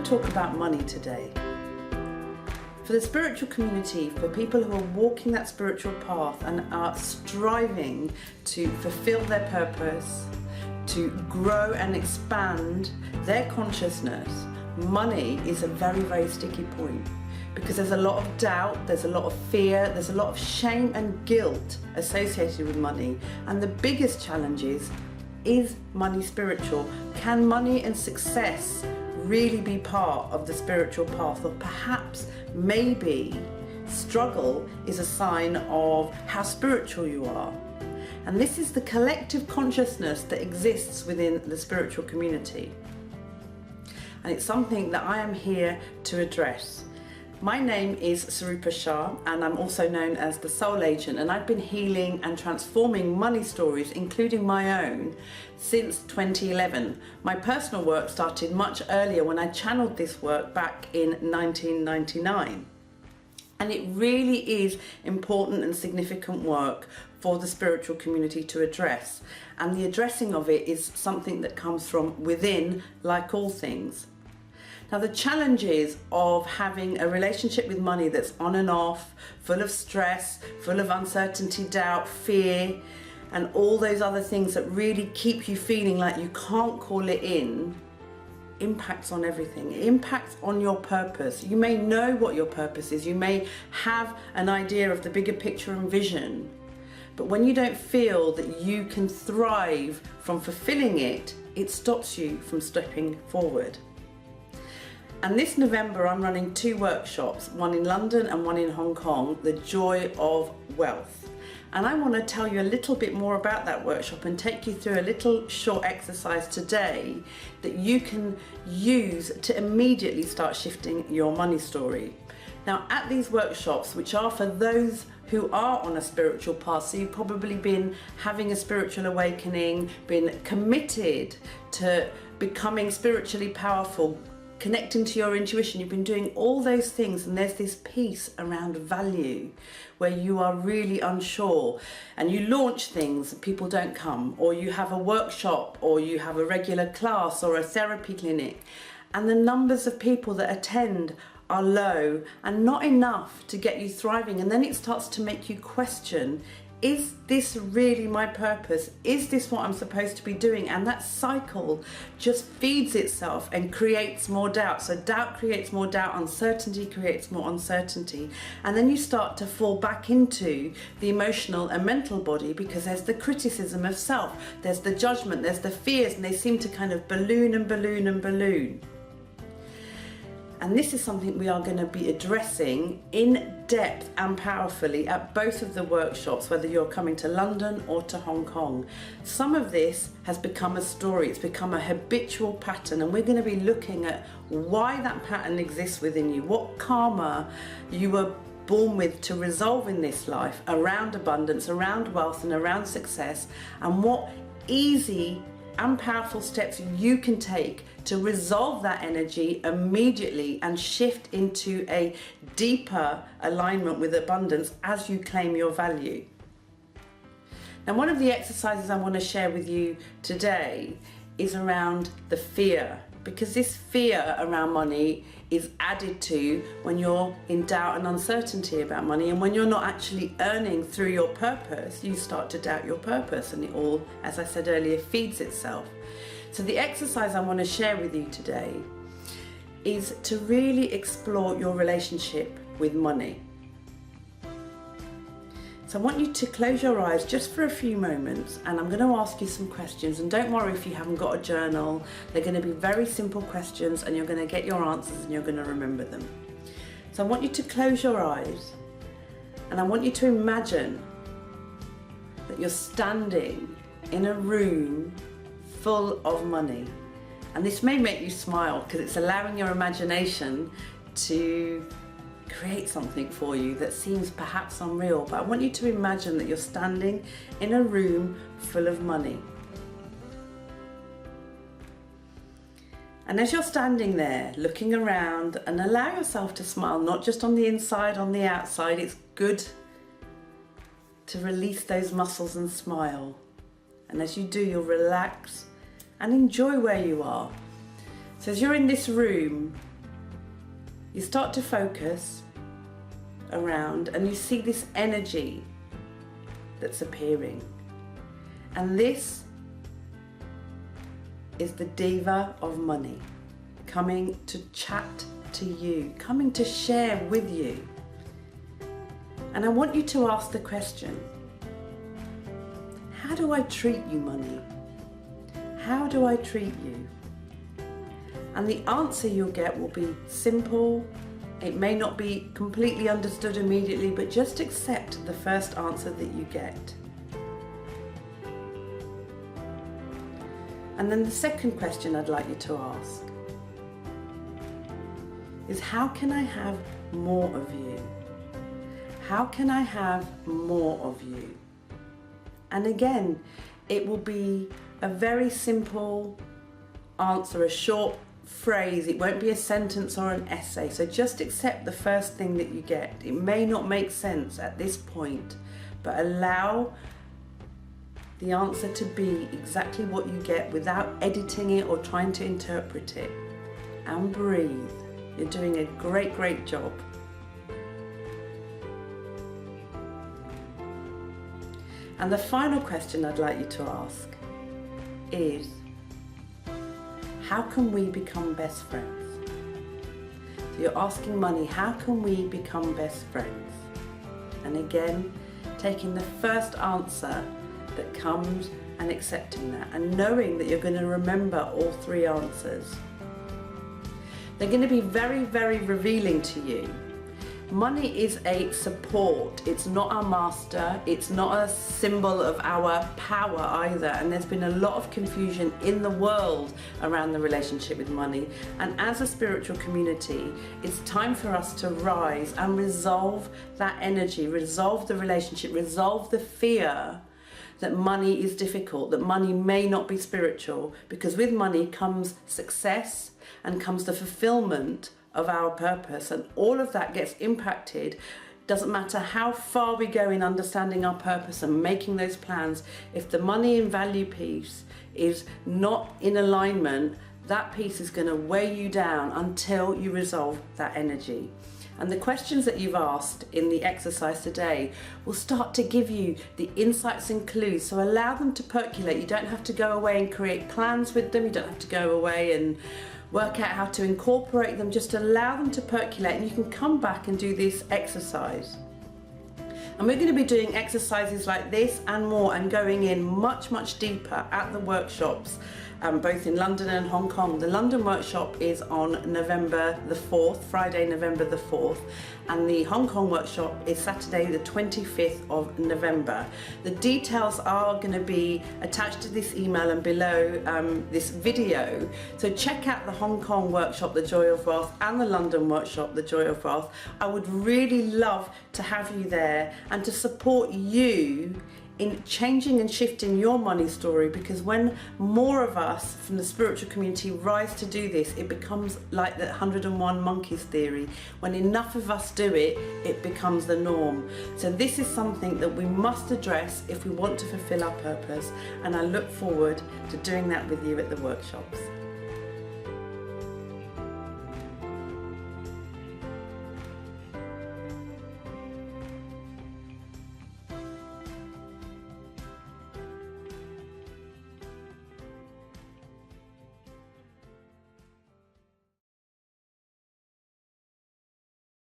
talk about money today. For the spiritual community, for people who are walking that spiritual path and are striving to fulfill their purpose, to grow and expand their consciousness, money is a very, very sticky point, because there's a lot of doubt, there's a lot of fear, there's a lot of shame and guilt associated with money. And the biggest challenge is money spiritual? Can money and success really be part of the spiritual path? Or perhaps, maybe, struggle is a sign of how spiritual you are. And this is the collective consciousness that exists within the spiritual community. And it's something that I am here to address. My name is Sarupa Shah, and I'm also known as the Soul Agent, and I've been healing and transforming money stories, including my own, since 2011. My personal work started much earlier when I channeled this work back in 1999. And it really is important and significant work for the spiritual community to address. And the addressing of it is something that comes from within, like all things. Now, the challenges of having a relationship with money that's on and off, full of stress, full of uncertainty, doubt, fear, and all those other things that really keep you feeling like you can't call it in, impacts on everything. It impacts on your purpose. You may know what your purpose is. You may have an idea of the bigger picture and vision. But when you don't feel that you can thrive from fulfilling it, it stops you from stepping forward. And this November I'm running 2 workshops, one in London and one in Hong Kong, The Joy of Wealth. And I want to tell you a little bit more about that workshop and take you through a little short exercise today that you can use to immediately start shifting your money story. Now, at these workshops, which are for those who are on a spiritual path, so you've probably been having a spiritual awakening, been committed to becoming spiritually powerful, connecting to your intuition, you've been doing all those things, and there's this piece around value where you are really unsure, and you launch things, people don't come, or you have a workshop, or you have a regular class or a therapy clinic, and the numbers of people that attend are low and not enough to get you thriving. And then it starts to make you question, is this really my purpose? Is this what I'm supposed to be doing? And that cycle just feeds itself and creates more doubt. So doubt creates more doubt, uncertainty creates more uncertainty. And then you start to fall back into the emotional and mental body, because there's the criticism of self, there's the judgment, there's the fears, and they seem to kind of balloon and balloon and balloon. And this is something we are going to be addressing in depth and powerfully at both of the workshops, whether you're coming to London or to Hong Kong. Some of this has become a story, it's become a habitual pattern, and we're going to be looking at why that pattern exists within you, what karma you were born with to resolve in this life around abundance, around wealth, and around success, and what easy and powerful steps you can take to resolve that energy immediately and shift into a deeper alignment with abundance as you claim your value. Now, one of the exercises I want to share with you today is around the fear, because this fear around money is added to when you're in doubt and uncertainty about money, and when you're not actually earning through your purpose, you start to doubt your purpose, and it all, as I said earlier, feeds itself. So the exercise I want to share with you today is to really explore your relationship with money. So I want you to close your eyes just for a few moments, and I'm going to ask you some questions. And don't worry if you haven't got a journal. They're going to be very simple questions, and you're going to get your answers and you're going to remember them. So I want you to close your eyes, and I want you to imagine that you're standing in a room full of money. And this may make you smile, because it's allowing your imagination to create something for you that seems perhaps unreal. But I want you to imagine that you're standing in a room full of money. And as you're standing there looking around, and allow yourself to smile, not just on the inside, on the outside. It's good to release those muscles and smile. And as you do, you'll relax and enjoy where you are. So as you're in this room you start to focus around and you see this energy that's appearing. And this is the diva of money coming to chat to you, coming to share with you. And I want you to ask the question, how do I treat you, money? How do I treat you? And the answer you'll get will be simple. It may not be completely understood immediately, but just accept the first answer that you get. And then the second question I'd like you to ask is, how can I have more of you? How can I have more of you? And again, it will be a very simple answer, a short phrase. It won't be a sentence or an essay. So just accept the first thing that you get. It may not make sense at this point, but allow the answer to be exactly what you get without editing it or trying to interpret it. And breathe. You're doing a great, great job. And the final question I'd like you to ask is, how can we become best friends? So you're asking money, how can we become best friends? And again, taking the first answer that comes and accepting that, and knowing that you're going to remember all three answers. They're going to be very, very revealing to you. Money is a support. It's not our master. It's not a symbol of our power either. And there's been a lot of confusion in the world around the relationship with money. And as a spiritual community, it's time for us to rise and resolve that energy, resolve the relationship, resolve the fear that money is difficult, that money may not be spiritual, because with money comes success and comes the fulfillment of our purpose, and all of that gets impacted. Doesn't matter how far we go in understanding our purpose and making those plans, if the money and value piece is not in alignment, that piece is going to weigh you down until you resolve that energy. And the questions that you've asked in the exercise today will start to give you the insights and clues. So allow them to percolate. You don't have to go away and create plans with them. You don't have to go away and work out how to incorporate them. Just allow them to percolate, and you can come back and do this exercise. And we're going to be doing exercises like this and more, and going in much, much deeper at the workshops, both in London and Hong Kong. The London workshop is on November the 4th, Friday, November the 4th, and the Hong Kong workshop is Saturday the 25th of November. The details are going to be attached to this email and below this video. So check out the Hong Kong workshop, The Joy of Wealth, and the London workshop, The Joy of Wealth. I would really love to have you there and to support you in changing and shifting your money story, because when more of us from the spiritual community rise to do this, it becomes like the 101 monkeys theory. When enough of us do it, it becomes the norm. So this is something that we must address if we want to fulfill our purpose, and I look forward to doing that with you at the workshops.